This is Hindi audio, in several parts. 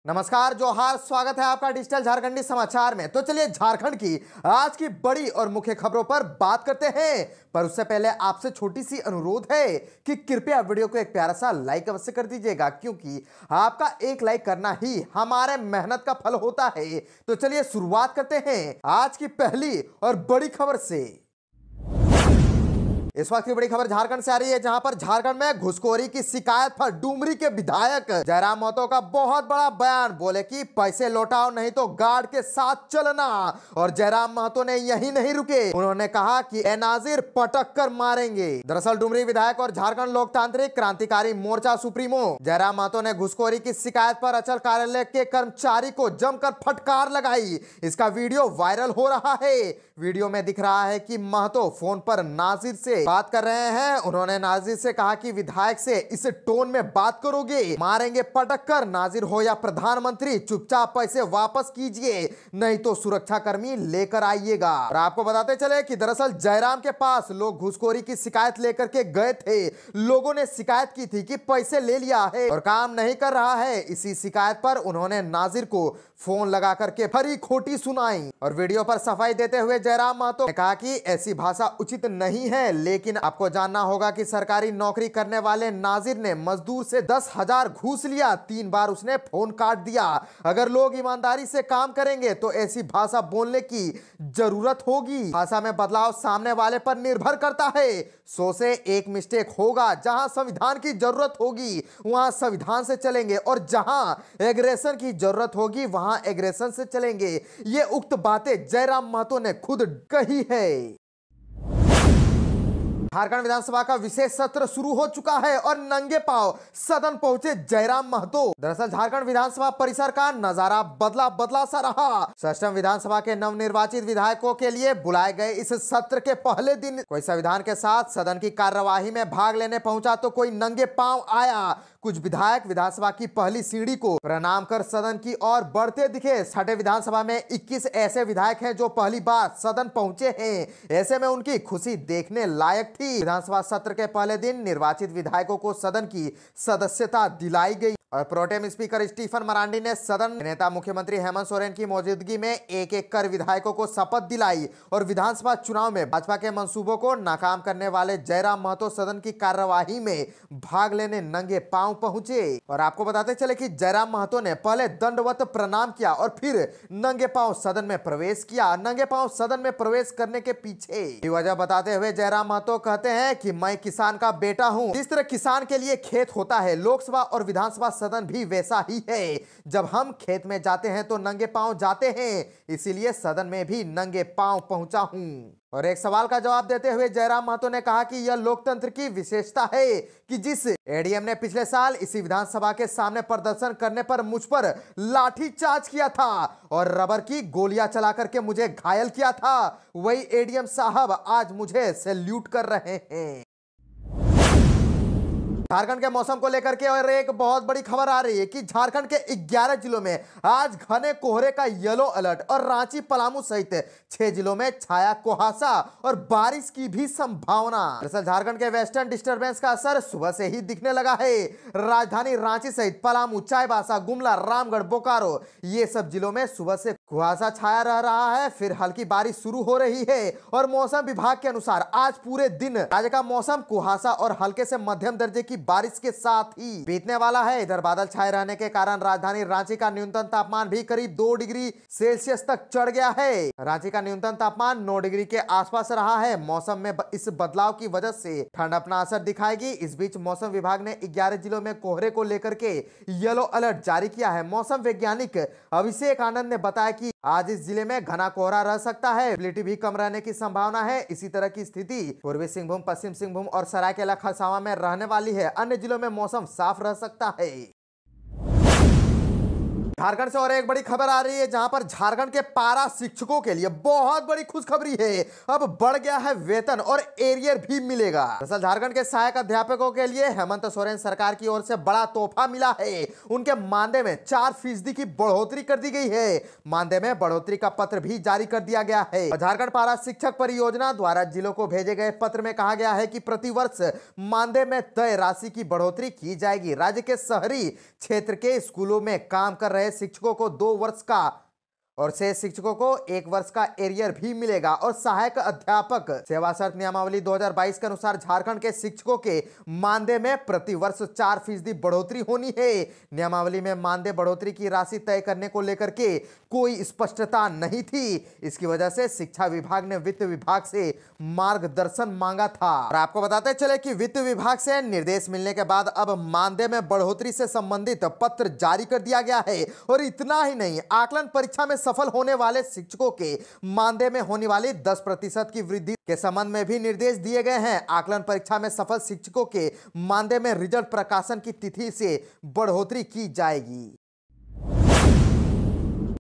नमस्कार, जोहार, स्वागत है आपका डिजिटल झारखंडी समाचार में। तो चलिए झारखंड की आज की बड़ी और मुख्य खबरों पर बात करते हैं, पर उससे पहले आपसे छोटी सी अनुरोध है कि कृपया वीडियो को एक प्यारा सा लाइक अवश्य कर दीजिएगा, क्योंकि आपका एक लाइक करना ही हमारे मेहनत का फल होता है। तो चलिए शुरुआत करते हैं आज की पहली और बड़ी खबर से। इस वक्त की बड़ी खबर झारखंड से आ रही है, जहां पर झारखंड में घुसखोरी की शिकायत पर डुमरी के विधायक जयराम महतो का बहुत बड़ा बयान। बोले कि पैसे लौटाओ नहीं तो गार्ड के साथ चलना। और जयराम महतो ने यही नहीं रुके, उन्होंने कहा कि ए नाजिर पटक कर मारेंगे। दरअसल डुमरी विधायक और झारखंड लोकतांत्रिक क्रांतिकारी मोर्चा सुप्रीमो जयराम महतो ने घुसखोरी की शिकायत पर अंचल कार्यालय के कर्मचारी को जमकर फटकार लगाई। इसका वीडियो वायरल हो रहा है। वीडियो में दिख रहा है कि महतो फोन पर नाजिर से बात कर रहे हैं। उन्होंने नाजिर से कहा कि विधायक से इस टोन में बात करोगे, मारेंगे पटक कर। नाजिर हो या प्रधानमंत्री, चुपचाप पैसे वापस कीजिए, नहीं तो सुरक्षा कर्मी लेकर आइएगा। और आपको बताते चले कि दरअसल जयराम के पास लोग घुसखोरी की शिकायत लेकर के गए थे। लोगों ने शिकायत की थी कि पैसे ले लिया है और काम नहीं कर रहा है। इसी शिकायत पर उन्होंने नाजिर को फोन लगा करके खरी खोटी सुनाई। और वीडियो पर सफाई देते हुए जयराम महतो ने कहा कि ऐसी भाषा उचित नहीं है, लेकिन आपको जानना होगा कि सरकारी नौकरी करने वाले नाजिर ने मजदूर से 10,000 घूस लिया। 3 बार उसने फोन काट दिया। अगर लोग ईमानदारी से काम करेंगे तो ऐसी भाषा बोलने की जरूरत होगी। भाषा में बदलाव सामने वाले पर निर्भर करता है। 100 से 1 मिस्टेक होगा। जहां संविधान की जरूरत होगी वहां संविधान से चलेंगे, और जहां एग्रेशन की जरूरत होगी वहां एग्रेशन से चलेंगे। ये उक्त बातें जयराम महतो ने खुद कही है। झारखंड विधानसभा का विशेष सत्र शुरू हो चुका है और नंगे पांव सदन पहुंचे जयराम महतो। दरअसल झारखंड विधानसभा परिसर का नजारा बदला बदला सा रहा। षष्ठम विधानसभा के नवनिर्वाचित विधायकों के लिए बुलाए गए इस सत्र के पहले दिन कोई संविधान के साथ सदन की कार्यवाही में भाग लेने पहुंचा तो कोई नंगे पांव आया। कुछ विधायक विधानसभा की पहली सीढ़ी को प्रणाम कर सदन की ओर बढ़ते दिखे। छठे विधानसभा में 21 ऐसे विधायक हैं जो पहली बार सदन पहुंचे हैं। ऐसे में उनकी खुशी देखने लायक थी। विधानसभा सत्र के पहले दिन निर्वाचित विधायकों को सदन की सदस्यता दिलाई गई और प्रोटेम स्पीकर स्टीफन मरांडी ने सदन नेता मुख्यमंत्री हेमंत सोरेन की मौजूदगी में एक एक कर विधायकों को शपथ दिलाई। और विधानसभा चुनाव में भाजपा के मंसूबों को नाकाम करने वाले जयराम महतो सदन की कार्यवाही में भाग लेने नंगे पांव पहुंचे। और आपको बताते चले कि जयराम महतो ने पहले दंडवत प्रणाम किया और फिर नंगे पांव सदन में प्रवेश किया। नंगे पांव सदन में प्रवेश करने के पीछे वजह बताते हुए जयराम महतो कहते हैं कि मैं किसान का बेटा हूं। जिस तरह किसान के लिए खेत होता है, लोकसभा और विधानसभा सदन भी वैसा ही है। जब हम खेत में जाते हैं तो नंगे पांव जाते हैं, इसीलिए सदन में भी नंगे पांव पहुंचा हूं। और एक सवाल का जवाब देते हुए जयराम महतो ने कहा कि यह लोकतंत्र की विशेषता है कि जिस एडीएम ने पिछले साल इसी विधानसभा के सामने प्रदर्शन करने पर मुझ पर लाठीचार्ज किया था और रबर की गोलियां चला करके मुझे घायल किया था, वही एडीएम साहब आज मुझे सैल्यूट कर रहे हैं। झारखंड के मौसम को लेकर के और एक बहुत बड़ी खबर आ रही है कि झारखंड के 11 जिलों में आज घने कोहरे का येलो अलर्ट और रांची, पलामू सहित 6 जिलों में छाया कुहासा और बारिश की भी संभावना। दरअसल झारखंड के वेस्टर्न डिस्टर्बेंस का असर सुबह से ही दिखने लगा है। राजधानी रांची सहित पलामू, चाईबासा, गुमला, रामगढ़, बोकारो, ये सब जिलों में सुबह से कुहासा छाया रह रहा है। फिर हल्की बारिश शुरू हो रही है और मौसम विभाग के अनुसार आज पूरे दिन राज्य का मौसम कुहासा और हल्के से मध्यम दर्जे की बारिश के साथ ही बीतने वाला है। इधर बादल छाए रहने के कारण राजधानी रांची का न्यूनतम तापमान भी करीब 2 डिग्री सेल्सियस तक चढ़ गया है। रांची का न्यूनतम तापमान 9 डिग्री के आसपास रहा है। मौसम में इस बदलाव की वजह से ठंड अपना असर दिखाएगी। इस बीच मौसम विभाग ने 11 जिलों में कोहरे को लेकर के येलो अलर्ट जारी किया है। मौसम वैज्ञानिक अभिषेक आनंद ने बताया कि आज इस जिले में घना कोहरा रह सकता है, विजिबिलिटी भी कम रहने की संभावना है। इसी तरह की स्थिति पूर्वी सिंहभूम, पश्चिम सिंहभूम और सरायकेला खरसावां में रहने वाली है। अन्य जिलों में मौसम साफ रह सकता है। झारखंड से और एक बड़ी खबर आ रही है, जहां पर झारखंड के पारा शिक्षकों के लिए बहुत बड़ी खुशखबरी है। अब बढ़ गया है वेतन और एरियर भी मिलेगा। दरअसल झारखंड के सहायक अध्यापकों के लिए हेमंत सोरेन सरकार की ओर से बड़ा तोहफा मिला है। उनके मानदेय में 4% की बढ़ोतरी कर दी गई है। मानदेय में बढ़ोतरी का पत्र भी जारी कर दिया गया है। झारखंड पारा शिक्षक परियोजना द्वारा जिलों को भेजे गए पत्र में कहा गया है कि प्रतिवर्ष मानदेय में तय राशि की बढ़ोतरी की जाएगी। राज्य के शहरी क्षेत्र के स्कूलों में काम कर रहे रहे शिक्षकों को 2 वर्ष का और शेष शिक्षकों को 1 वर्ष का एरियर भी मिलेगा। और सहायक अध्यापक सेवा शर्त नियमावली 2022 के अनुसार झारखंड के शिक्षकों के मानदेय में प्रति वर्ष 4% बढ़ोतरी होनी है। नियमावली में मानदेय बढ़ोतरी की राशि तय करने को लेकर के कोई स्पष्टता नहीं थी। इसकी वजह से शिक्षा विभाग ने वित्त विभाग से मार्गदर्शन मांगा था। और आपको बताते चले कि वित्त विभाग से निर्देश मिलने के बाद अब मानदेय में बढ़ोतरी से संबंधित पत्र जारी कर दिया गया है। और इतना ही नहीं, आकलन परीक्षा में सफल होने वाले शिक्षकों के मानदेय में होने वाली 10% की वृद्धि के संबंध में भी निर्देश दिए गए हैं। आकलन परीक्षा में सफल शिक्षकों के मानदेय में रिजल्ट प्रकाशन की तिथि से बढ़ोतरी की जाएगी।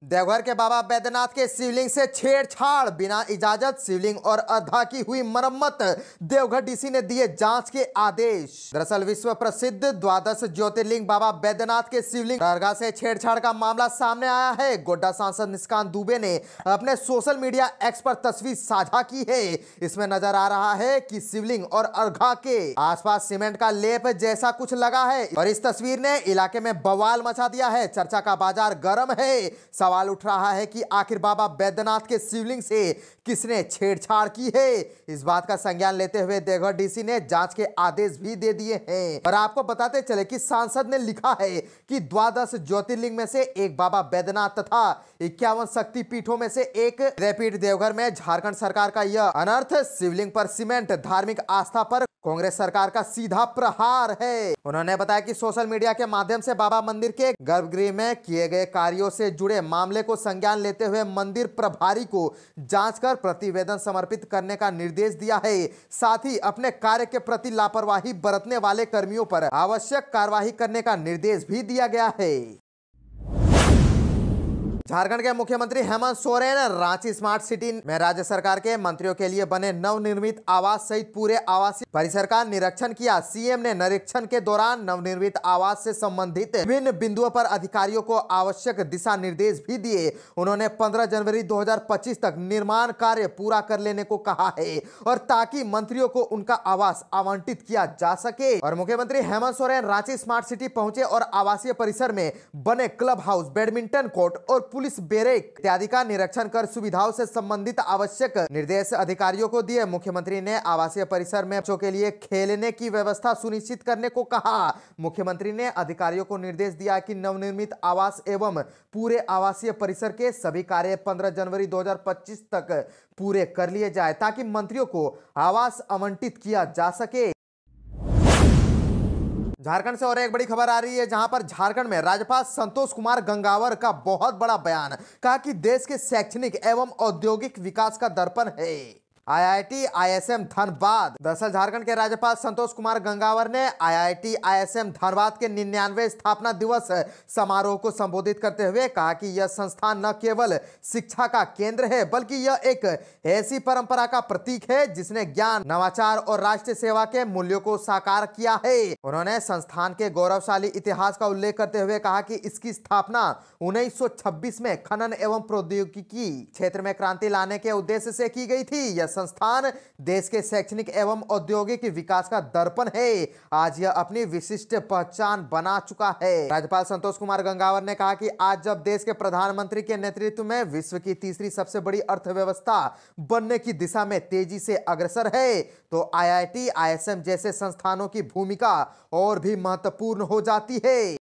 देवघर के बाबा बैद्यनाथ के शिवलिंग से छेड़छाड़, बिना इजाजत शिवलिंग और अर्धा की हुई मरम्मत, देवघर डीसी ने दिए जांच के आदेश। दरअसल विश्व प्रसिद्ध द्वादश ज्योतिर्लिंग बाबा बैद्यनाथ के शिवलिंग दरगाह से छेड़छाड़ का मामला सामने आया है। गोड्डा सांसद निशिकांत दुबे ने अपने सोशल मीडिया एक्स पर तस्वीर साझा की है। इसमें नजर आ रहा है कि शिवलिंग और अर्घा के आसपास सीमेंट का लेप जैसा कुछ लगा है और इस तस्वीर ने इलाके में बवाल मचा दिया है। चर्चा का बाजार गर्म है। सवाल उठ रहा है कि आखिर बाबा बैद्यनाथ के शिवलिंग से किसने छेड़छाड़ की है। इस बात का संज्ञान लेते हुए देवघर डीसी ने जांच के आदेश भी दे दिए हैं। और आपको बताते चले कि सांसद ने लिखा है कि द्वादश ज्योतिर्लिंग में से एक बाबा बैद्यनाथ तथा 51 शक्ति पीठों में से एक पीठ देवघर में झारखंड सरकार का यह अनर्थ शिवलिंग पर सीमेंट धार्मिक आस्था पर कांग्रेस सरकार का सीधा प्रहार है। उन्होंने बताया कि सोशल मीडिया के माध्यम से बाबा मंदिर के गर्भगृह में किए गए कार्यों से जुड़े मामले को संज्ञान लेते हुए मंदिर प्रभारी को जांच कर प्रतिवेदन समर्पित करने का निर्देश दिया है। साथ ही अपने कार्य के प्रति लापरवाही बरतने वाले कर्मियों पर आवश्यक कार्रवाई करने का निर्देश भी दिया गया है। झारखंड के मुख्यमंत्री हेमंत सोरेन रांची स्मार्ट सिटी में राज्य सरकार के मंत्रियों के लिए बने नवनिर्मित आवास सहित पूरे आवासीय परिसर का निरीक्षण किया। सीएम ने निरीक्षण के दौरान नवनिर्मित आवास से संबंधित विभिन्न बिंदुओं पर अधिकारियों को आवश्यक दिशा निर्देश भी दिए। उन्होंने 15 जनवरी 2025 तक निर्माण कार्य पूरा कर लेने को कहा है और ताकि मंत्रियों को उनका आवास आवंटित किया जा सके। और मुख्यमंत्री हेमंत सोरेन रांची स्मार्ट सिटी पहुंचे और आवासीय परिसर में बने क्लब हाउस, बैडमिंटन कोर्ट और पुलिस बैरेक इत्यादि का निरीक्षण कर सुविधाओं से संबंधित आवश्यक निर्देश अधिकारियों को दिए। मुख्यमंत्री ने आवासीय परिसर में बच्चों के लिए खेलने की व्यवस्था सुनिश्चित करने को कहा। मुख्यमंत्री ने अधिकारियों को निर्देश दिया कि नवनिर्मित आवास एवं पूरे आवासीय परिसर के सभी कार्य 15 जनवरी 2025 तक पूरे कर लिए जाए ताकि मंत्रियों को आवास आवंटित किया जा सके। झारखंड से और एक बड़ी खबर आ रही है, जहां पर झारखंड में राज्यपाल संतोष कुमार गंगावर का बहुत बड़ा बयान, कहा कि देश के शैक्षणिक एवं औद्योगिक विकास का दर्पण है आईआईटी आईएसएम धनबाद। दरअसल झारखंड के राज्यपाल संतोष कुमार गंगावर ने आईआईटी आईएसएम धनबाद के 99वें स्थापना दिवस समारोह को संबोधित करते हुए कहा कि यह संस्थान न केवल शिक्षा का केंद्र है बल्कि यह एक ऐसी परंपरा का प्रतीक है जिसने ज्ञान, नवाचार और राष्ट्र सेवा के मूल्यों को साकार किया है। उन्होंने संस्थान के गौरवशाली इतिहास का उल्लेख करते हुए कहा कि इसकी स्थापना 1926 में खनन एवं प्रौद्योगिकी क्षेत्र में क्रांति लाने के उद्देश्य से की गई थी। यह संस्थान देश के शैक्षणिक एवं औद्योगिक विकास का दर्पण है। आज यह अपनी विशिष्ट पहचान बना चुका है। राज्यपाल संतोष कुमार गंगावर ने कहा कि आज जब देश के प्रधानमंत्री के नेतृत्व में विश्व की तीसरी सबसे बड़ी अर्थव्यवस्था बनने की दिशा में तेजी से अग्रसर है तो आईआईटी आईएसएम जैसे संस्थानों की भूमिका और भी महत्वपूर्ण हो जाती है।